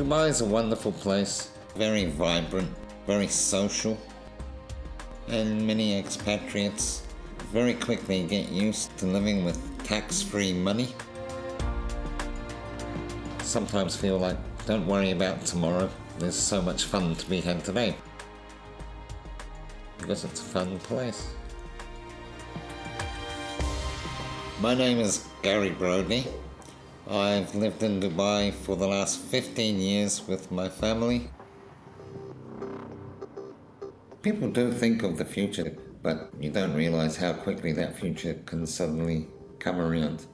Dubai is a wonderful place, very vibrant, very social, and many expatriates very quickly get used to living with tax-free money. Sometimes feel like, don't worry about tomorrow, there's so much fun to be had today. Because it's a fun place. My name is Gary Brodie. I've lived in Dubai for the last 15 years with my family. People do think of the future, but you don't realize how quickly that future can suddenly come around.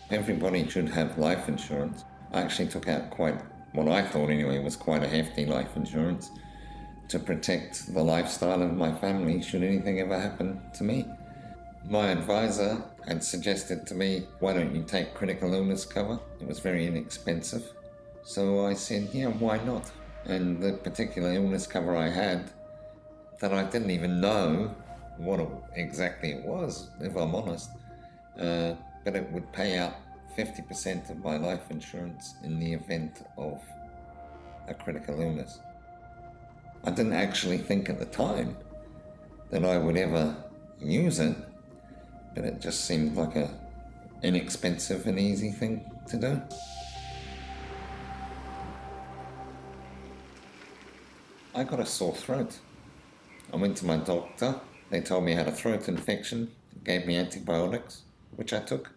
Everybody should have life insurance. I actually took out what I thought anyway was quite a hefty life insurance to protect the lifestyle of my family should anything ever happen to me. My advisor had suggested to me, why don't you take critical illness cover? It was very inexpensive. So I said, yeah, why not? And the particular illness cover I had, that I didn't even know what exactly it was, if I'm honest, but it would pay out 50% of my life insurance in the event of a critical illness. I didn't actually think at the time that I would ever use it, but it just seemed like an inexpensive and easy thing to do. I got a sore throat. I went to my doctor. They told me I had a throat infection, gave me antibiotics, which I took.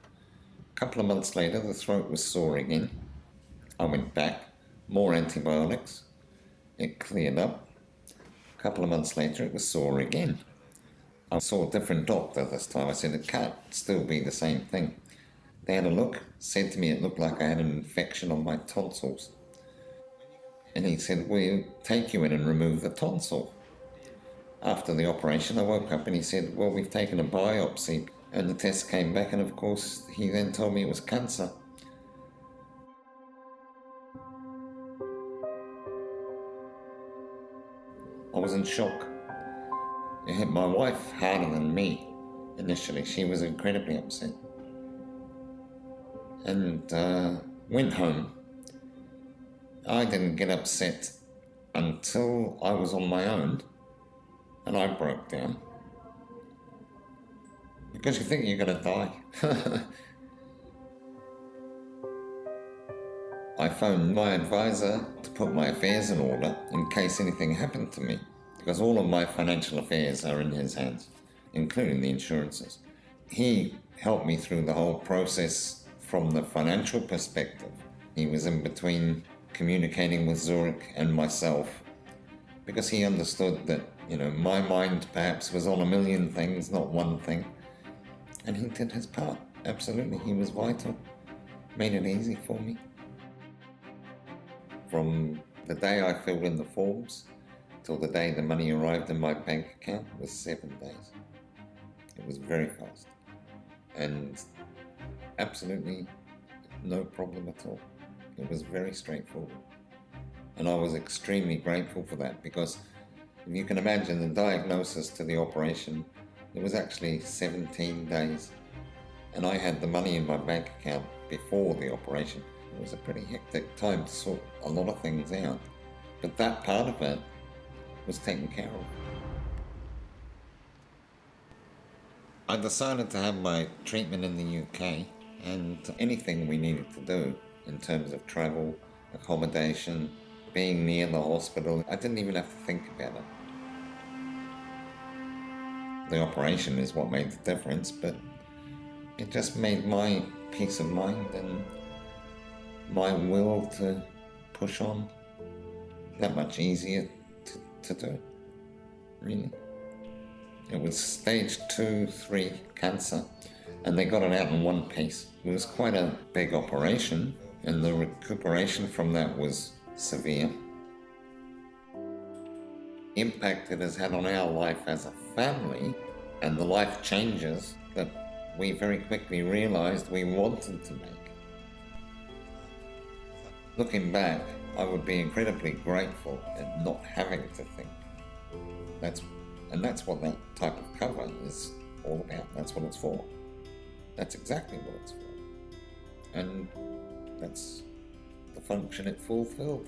A couple of months later, the throat was sore again. I went back, more antibiotics. It cleared up. A couple of months later, it was sore again. I saw a different doctor this time. I said, it can't still be the same thing. They had a look, said to me it looked like I had an infection on my tonsils. And he said, we'll take you in and remove the tonsil. After the operation, I woke up and he said, well, we've taken a biopsy. And the test came back, and of course, he then told me it was cancer. I was in shock. It hit my wife harder than me initially. She was incredibly upset. And went home. I didn't get upset until I was on my own and I broke down. Because you think you're going to die. I phoned my advisor to put my affairs in order in case anything happened to me, because all of my financial affairs are in his hands, including the insurances. He helped me through the whole process from the financial perspective. He was in between communicating with Zurich and myself, because he understood that, my mind perhaps was on a million things, not one thing. And he did his part, absolutely. He was vital, made it easy for me. From the day I filled in the forms till the day the money arrived in my bank account was 7 days. It was very fast and absolutely no problem at all. It was very straightforward. And I was extremely grateful for that, because if you can imagine the diagnosis to the operation, it was actually 17 days. And I had the money in my bank account before the operation. It was a pretty hectic time to sort a lot of things out. But that part of it was taken care of. I decided to have my treatment in the UK, and anything we needed to do in terms of travel, accommodation, being near the hospital, I didn't even have to think about it. The operation is what made the difference, but it just made my peace of mind and my will to push on that much easier to do, really. It was stage 2-3 cancer, and they got it out in one piece. It was quite a big operation, and the recuperation from that was severe. The impact it has had on our life as a family, and the life changes that we very quickly realized we wanted to make. Looking back, I would be incredibly grateful at not having to think. That's what that type of cover is all about. That's what it's for. That's exactly what it's for. And that's the function it fulfilled.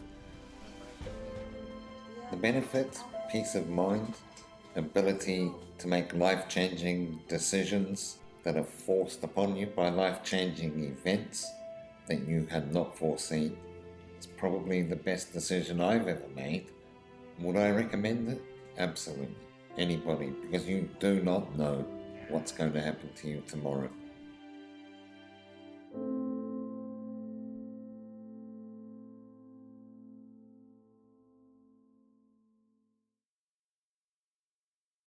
The benefits: peace of mind, ability to make life-changing decisions that are forced upon you by life-changing events that you had not foreseen. It's probably the best decision I've ever made. Would I recommend it? Absolutely. Anybody, because you do not know what's going to happen to you tomorrow.